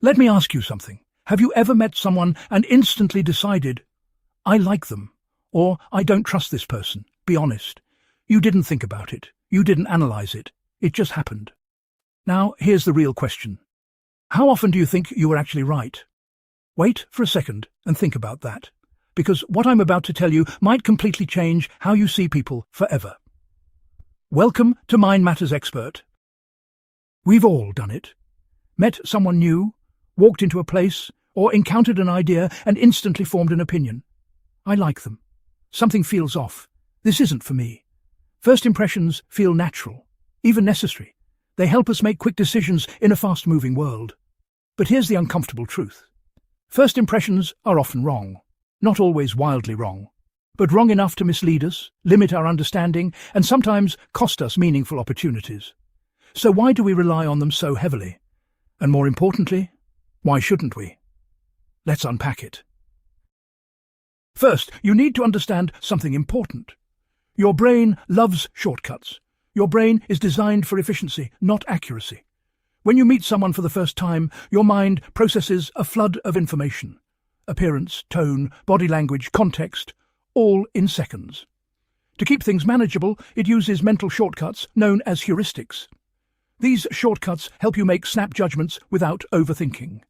Let me ask you something. Have you ever met someone and instantly decided, I like them, or I don't trust this person? Be honest. You didn't think about it. You didn't analyze it. It just happened. Now, here's the real question. How often do you think you were actually right? Wait for a second and think about that, because what I'm about to tell you might completely change how you see people forever. Welcome to Mind Matters Expert. We've all done it. Met someone new, walked into a place, or encountered an idea and instantly formed an opinion. I like them. Something feels off. This isn't for me. First impressions feel natural, even necessary. They help us make quick decisions in a fast-moving world. But here's the uncomfortable truth. First impressions are often wrong. Not always wildly wrong, but wrong enough to mislead us, limit our understanding, and sometimes cost us meaningful opportunities. So why do we rely on them so heavily? And more importantly, why shouldn't we? Let's unpack it. First, you need to understand something important. Your brain loves shortcuts. Your brain is designed for efficiency, not accuracy. When you meet someone for the first time, your mind processes a flood of information. Appearance, tone, body language, context, all in seconds. To keep things manageable, it uses mental shortcuts known as heuristics. These shortcuts help you make snap judgments without overthinking.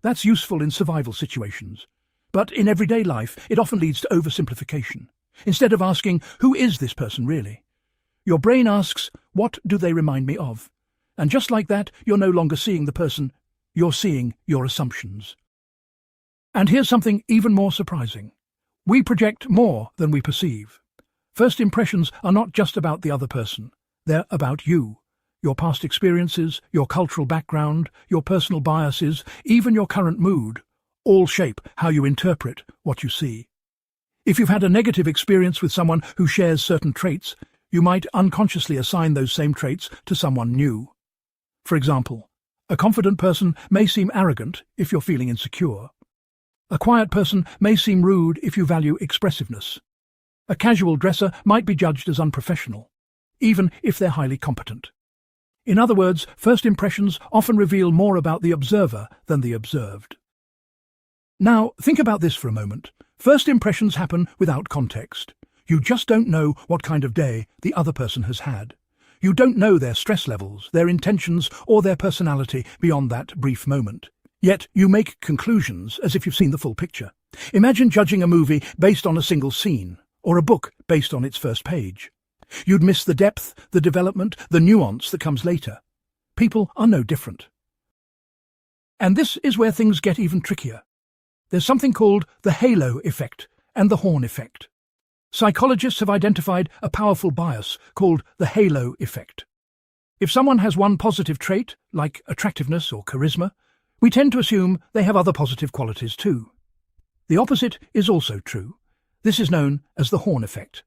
That's useful in survival situations. But in everyday life, it often leads to oversimplification. Instead of asking, who is this person really? Your brain asks, what do they remind me of? And just like that, you're no longer seeing the person, you're seeing your assumptions. And here's something even more surprising. We project more than we perceive. First impressions are not just about the other person. They're about you. Your past experiences, your cultural background, your personal biases, even your current mood, all shape how you interpret what you see. If you've had a negative experience with someone who shares certain traits, you might unconsciously assign those same traits to someone new. For example, a confident person may seem arrogant if you're feeling insecure. A quiet person may seem rude if you value expressiveness. A casual dresser might be judged as unprofessional, even if they're highly competent. In other words, first impressions often reveal more about the observer than the observed. Now, think about this for a moment. First impressions happen without context. You just don't know what kind of day the other person has had. You don't know their stress levels, their intentions, or their personality beyond that brief moment. Yet you make conclusions as if you've seen the full picture. Imagine judging a movie based on a single scene, or a book based on its first page. You'd miss the depth, the development, the nuance that comes later. People are no different. And this is where things get even trickier. There's something called the halo effect and the horn effect. Psychologists have identified a powerful bias called the halo effect. If someone has one positive trait, like attractiveness or charisma, we tend to assume they have other positive qualities too. The opposite is also true. This is known as the horn effect.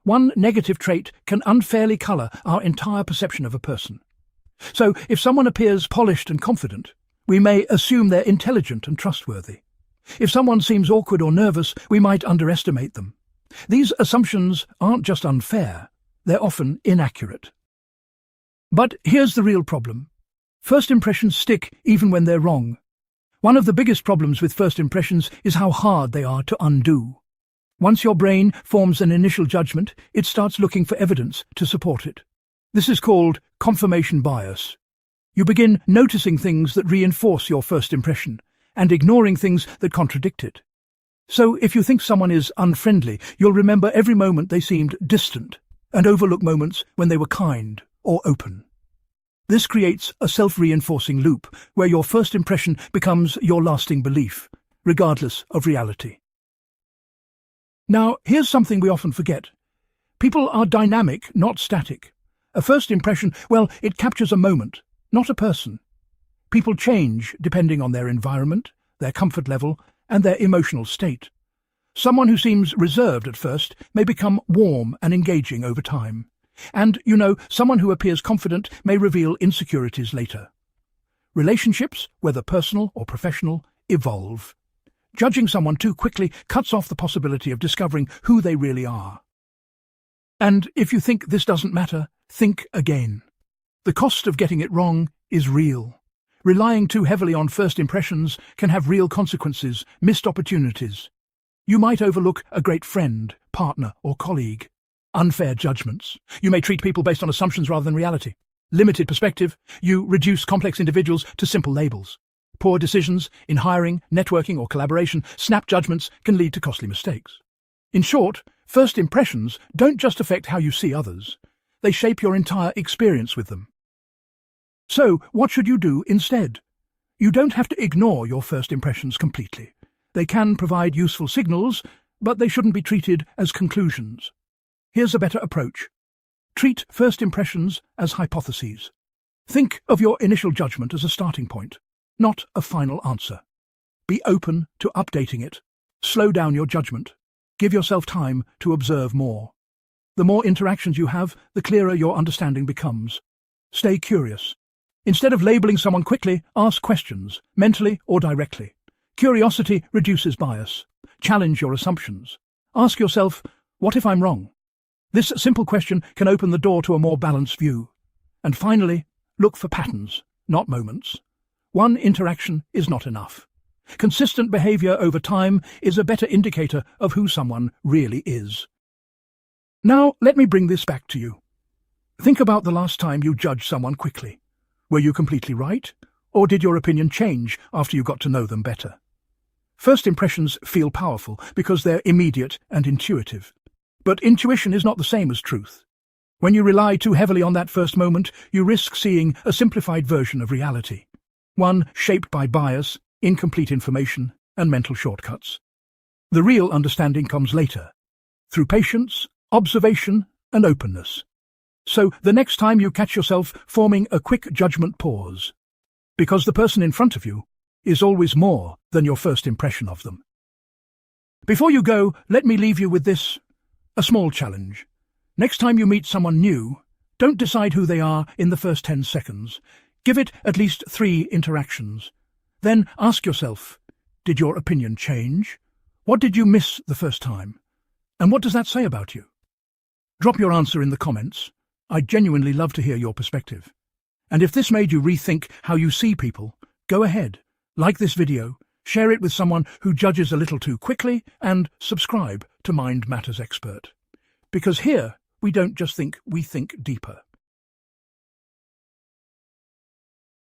One negative trait can unfairly colour our entire perception of a person. So, if someone appears polished and confident, we may assume they're intelligent and trustworthy. If someone seems awkward or nervous, we might underestimate them. These assumptions aren't just unfair, they're often inaccurate. But here's the real problem. First impressions stick even when they're wrong. One of the biggest problems with first impressions is how hard they are to undo. Once your brain forms an initial judgment, it starts looking for evidence to support it. This is called confirmation bias. You begin noticing things that reinforce your first impression and ignoring things that contradict it. So if you think someone is unfriendly, you'll remember every moment they seemed distant and overlook moments when they were kind or open. This creates a self-reinforcing loop where your first impression becomes your lasting belief, regardless of reality. Now, here's something we often forget. People are dynamic, not static. A first impression, well, it captures a moment, not a person. People change depending on their environment, their comfort level, and their emotional state. Someone who seems reserved at first may become warm and engaging over time. And, someone who appears confident may reveal insecurities later. Relationships, whether personal or professional, evolve. Judging someone too quickly cuts off the possibility of discovering who they really are. And if you think this doesn't matter, think again. The cost of getting it wrong is real. Relying too heavily on first impressions can have real consequences, missed opportunities. You might overlook a great friend, partner, or colleague. Unfair judgments. You may treat people based on assumptions rather than reality. Limited perspective. You reduce complex individuals to simple labels. Poor decisions in hiring, networking, or collaboration, snap judgments can lead to costly mistakes. In short, first impressions don't just affect how you see others. They shape your entire experience with them. So, what should you do instead? You don't have to ignore your first impressions completely. They can provide useful signals, but they shouldn't be treated as conclusions. Here's a better approach. Treat first impressions as hypotheses. Think of your initial judgment as a starting point, not a final answer. Be open to updating it. Slow down your judgment. Give yourself time to observe more. The more interactions you have, the clearer your understanding becomes. Stay curious. Instead of labeling someone quickly, ask questions, mentally or directly. Curiosity reduces bias. Challenge your assumptions. Ask yourself, what if I'm wrong? This simple question can open the door to a more balanced view. And finally, look for patterns, not moments. One interaction is not enough. Consistent behavior over time is a better indicator of who someone really is. Now, let me bring this back to you. Think about the last time you judged someone quickly. Were you completely right, or did your opinion change after you got to know them better? First impressions feel powerful because they're immediate and intuitive. But intuition is not the same as truth. When you rely too heavily on that first moment, you risk seeing a simplified version of reality. One shaped by bias, incomplete information, and mental shortcuts. The real understanding comes later, through patience, observation, and openness. So the next time you catch yourself forming a quick judgment, pause. Because the person in front of you is always more than your first impression of them. Before you go, let me leave you with this, a small challenge. Next time you meet someone new, don't decide who they are in the first 10 seconds. Give it at least 3 interactions. Then ask yourself, did your opinion change? What did you miss the first time? And what does that say about you? Drop your answer in the comments. I'd genuinely love to hear your perspective. And if this made you rethink how you see people, go ahead, like this video, share it with someone who judges a little too quickly, and subscribe to Mind Matters Expert. Because here, we don't just think, we think deeper.